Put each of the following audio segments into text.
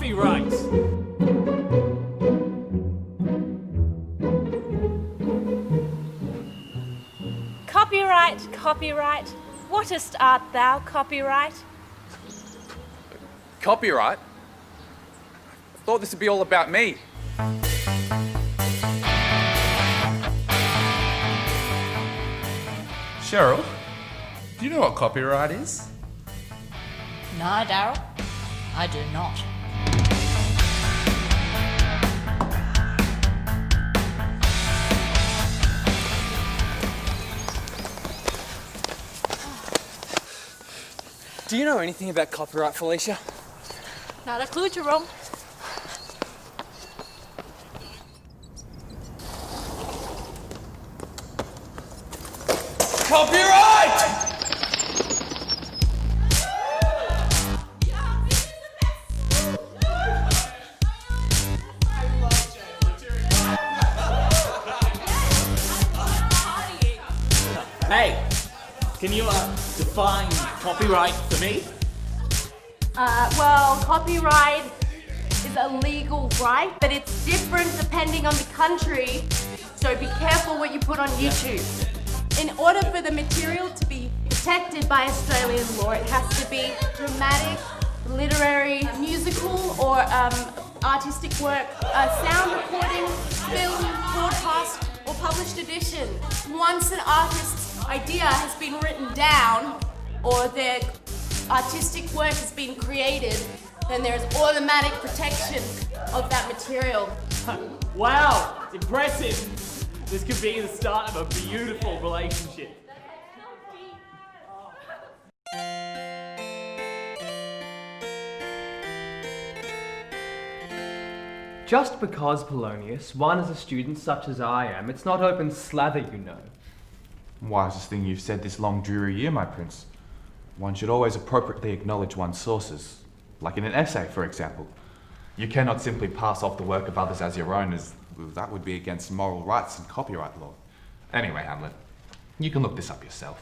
copyright. Copyright, copyright. Whatest art thou, copyright? Copyright? I thought this would be all about me. Cheryl, do you know what copyright is? No, Daryl, I do not. Do you know anything about copyright, Felicia? Not a clue, Jerome. Copyright! Hey, can you define copyright for me? Well, copyright is a legal right, but it's different depending on the country. So be careful what you put on YouTube. In order for the material to be protected by Australian law, it has to be dramatic, literary, musical, or artistic work, sound recording, film, broadcast, or published edition. Once an artist's idea has been written down, or their artistic work has been created, then there is automatic protection of that material. Wow, impressive. This could be the start of a beautiful relationship. Just because, Polonius, one is a student such as I am, it's not open slather, you know. Wisest thing you've said this long dreary year, my prince. One should always appropriately acknowledge one's sources, like in an essay, for example. You cannot simply pass off the work of others as your own, as that would be against moral rights and copyright law. Anyway, Hamlet, you can look this up yourself.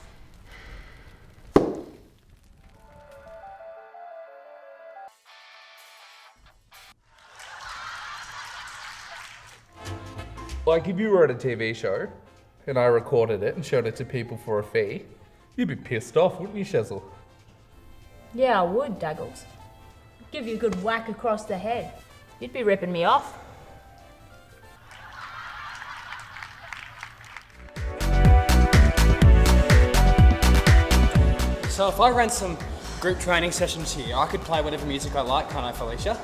Like if you wrote a TV show and I recorded it and showed it to people for a fee, you'd be pissed off, wouldn't you, Shezel? Yeah, I would, Douglas. Give you a good whack across the head. You'd be ripping me off. So if I ran some group training sessions here, I could play whatever music I like, can't I, Felicia?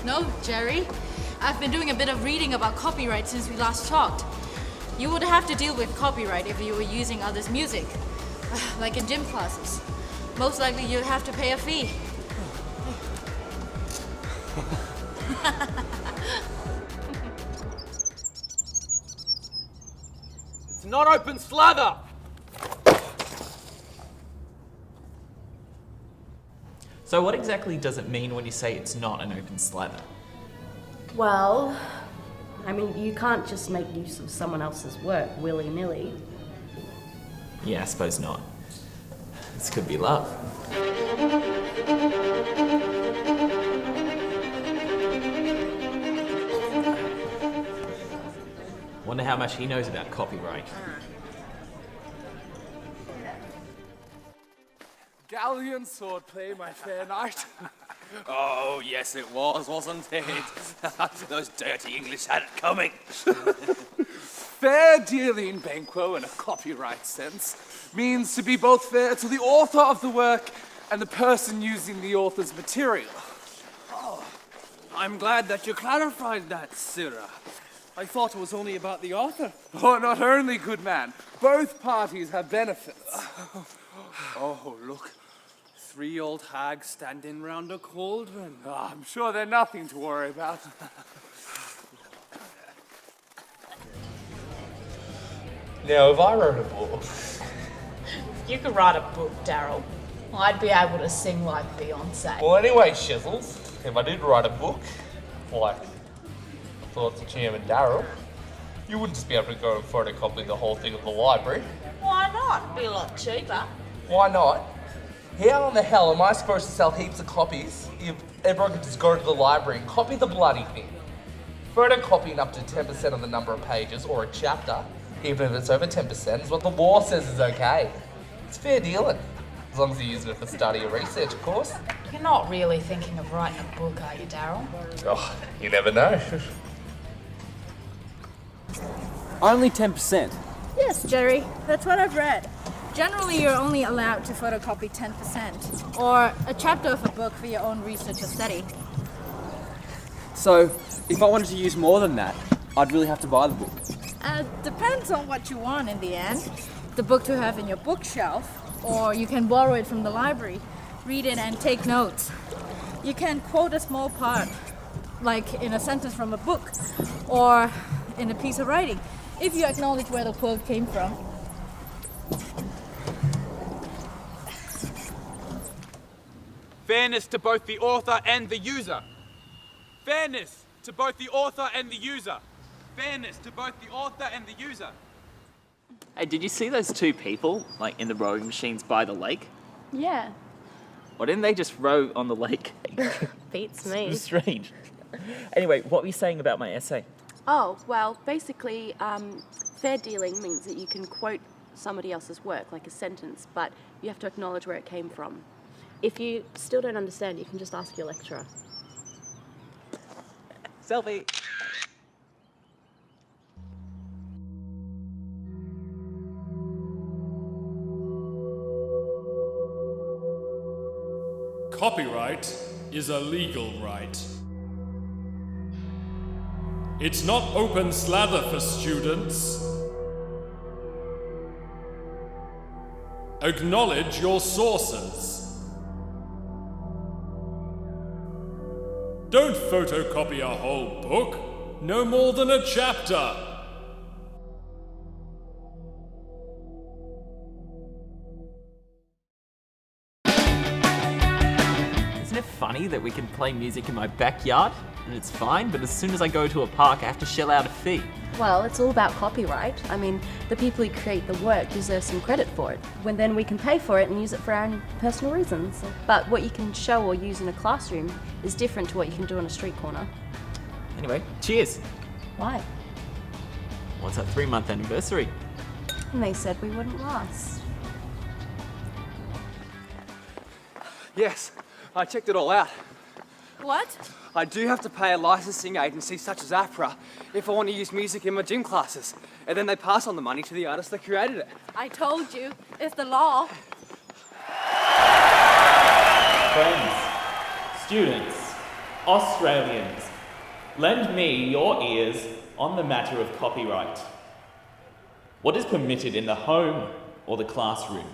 No, Jerry. I've been doing a bit of reading about copyright since we last talked. You would have to deal with copyright if you were using others' music, like in gym classes. Most likely you'd have to pay a fee. It's not open slather! So what exactly does it mean when you say it's not an open slather? Well, I mean, you can't just make use of someone else's work willy-nilly. Yeah, I suppose not. This could be love. Wonder how much he knows about copyright. Galleon swordplay, my fair knight. Oh, yes it was, wasn't it? Those dirty English had it coming. Fair dealing, Banquo, in a copyright sense, means to be both fair to the author of the work and the person using the author's material. Oh, I'm glad that you clarified that, Sirrah. I thought it was only about the author. Oh, not only, good man. Both parties have benefits. Oh, look. 3 old hags standing round a cauldron. Oh, I'm sure they're nothing to worry about. Now, if I wrote a book, If you could write a book, Daryl, I'd be able to sing like Beyonce. well anyway, Shizzles, if I did write a book, like Thoughts of Chairman Darryl, you wouldn't just be able to go and photocopy the whole thing at the library. Why not? It'd be a lot cheaper. Why not? How in the hell am I supposed to sell heaps of copies if Everyone can just go to the library and copy the bloody thing. Photocopying up to 10% of the number of pages or a chapter, even if it's over 10%, is what the law says is okay. It's fair dealing. As long as you're using it for study or research, of course. You're not really thinking of writing a book, are you, Daryl? Oh, you never know. Only 10%. Yes, Jerry. That's what I've read. Generally, you're only allowed to photocopy 10%, or a chapter of a book for your own research or study. So, if I wanted to use more than that, I'd really have to buy the book. Depends on what you want in the end. The book to have in your bookshelf, or you can borrow it from the library, read it and take notes. You can quote a small part, like in a sentence from a book, or in a piece of writing, if you acknowledge where the quote came from. Fairness to both the author and the user. Fairness to both the author and the user. Fairness to both the author and the user. Hey, did you see those two people, like, in the rowing machines by the lake? Yeah. Why didn't they just row on the lake? Beats me. Strange. Anyway, what were you saying about my essay? Oh, well, basically, fair dealing means that you can quote somebody else's work, like a sentence, but you have to acknowledge where it came from. If you still don't understand, you can just ask your lecturer. Selfie. Copyright is a legal right. It's not open slather for students. Acknowledge your sources. Don't photocopy a whole book, no more than a chapter. Isn't it funny that we can play music in my backyard and it's fine, but as soon as I go to a park I have to shell out a fee? Well, it's all about copyright. I mean, the people who create the work deserve some credit for it, when then we can pay for it and use it for our own personal reasons. But what you can show or use in a classroom is different to what you can do on a street corner. Anyway, cheers. Why? What's our 3-month anniversary? And they said we wouldn't last. Yes, I checked it all out. What? I do have to pay a licensing agency such as APRA if I want to use music in my gym classes. And then they pass on the money to the artist that created it. I told you, it's the law. Friends, students, Australians, lend me your ears on the matter of copyright. What is permitted in the home or the classroom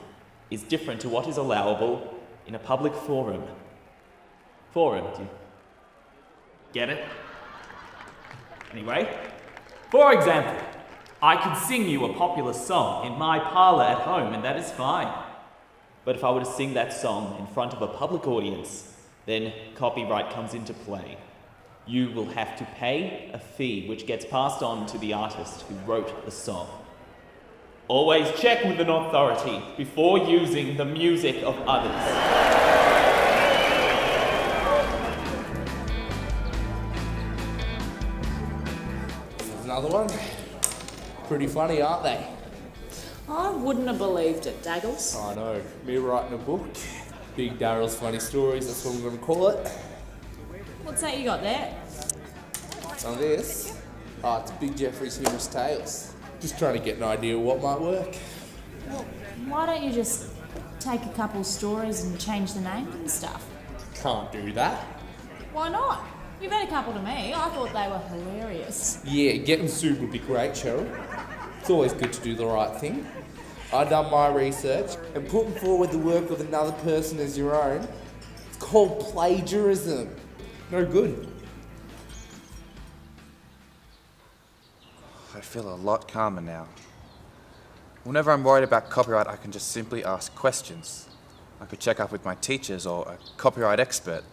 is different to what is allowable in a public forum. Forum, do you get it? Anyway, for example, I could sing you a popular song in my parlour at home, and that is fine. But if I were to sing that song in front of a public audience, then copyright comes into play. You will have to pay a fee which gets passed on to the artist who wrote the song. Always check with an authority before using the music of others. Another one. Pretty funny, aren't they? I wouldn't have believed it, Daggles. I know. Me writing a book. Big Daryl's Funny Stories, that's what I'm going to call it. What's that you got there? Now this, it's Big Jeffrey's Humorous Tales. Just trying to get an idea of what might work. Well, why don't you just take a couple stories and change the names and stuff? Can't do that. Why not? You've had a couple to me. I thought they were hilarious. Yeah, getting sued would be great, Cheryl. It's always good to do the right thing. I've done my research, and putting forward the work of another person as your own, it's called plagiarism. No good. I feel a lot calmer now. Whenever I'm worried about copyright, I can just simply ask questions. I could check up with my teachers or a copyright expert.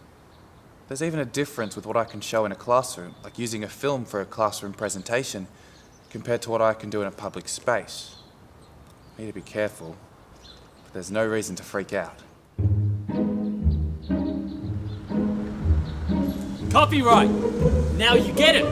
There's even a difference with what I can show in a classroom, like using a film for a classroom presentation, compared to what I can do in a public space. I need to be careful, but there's no reason to freak out. Copyright. Now you get it.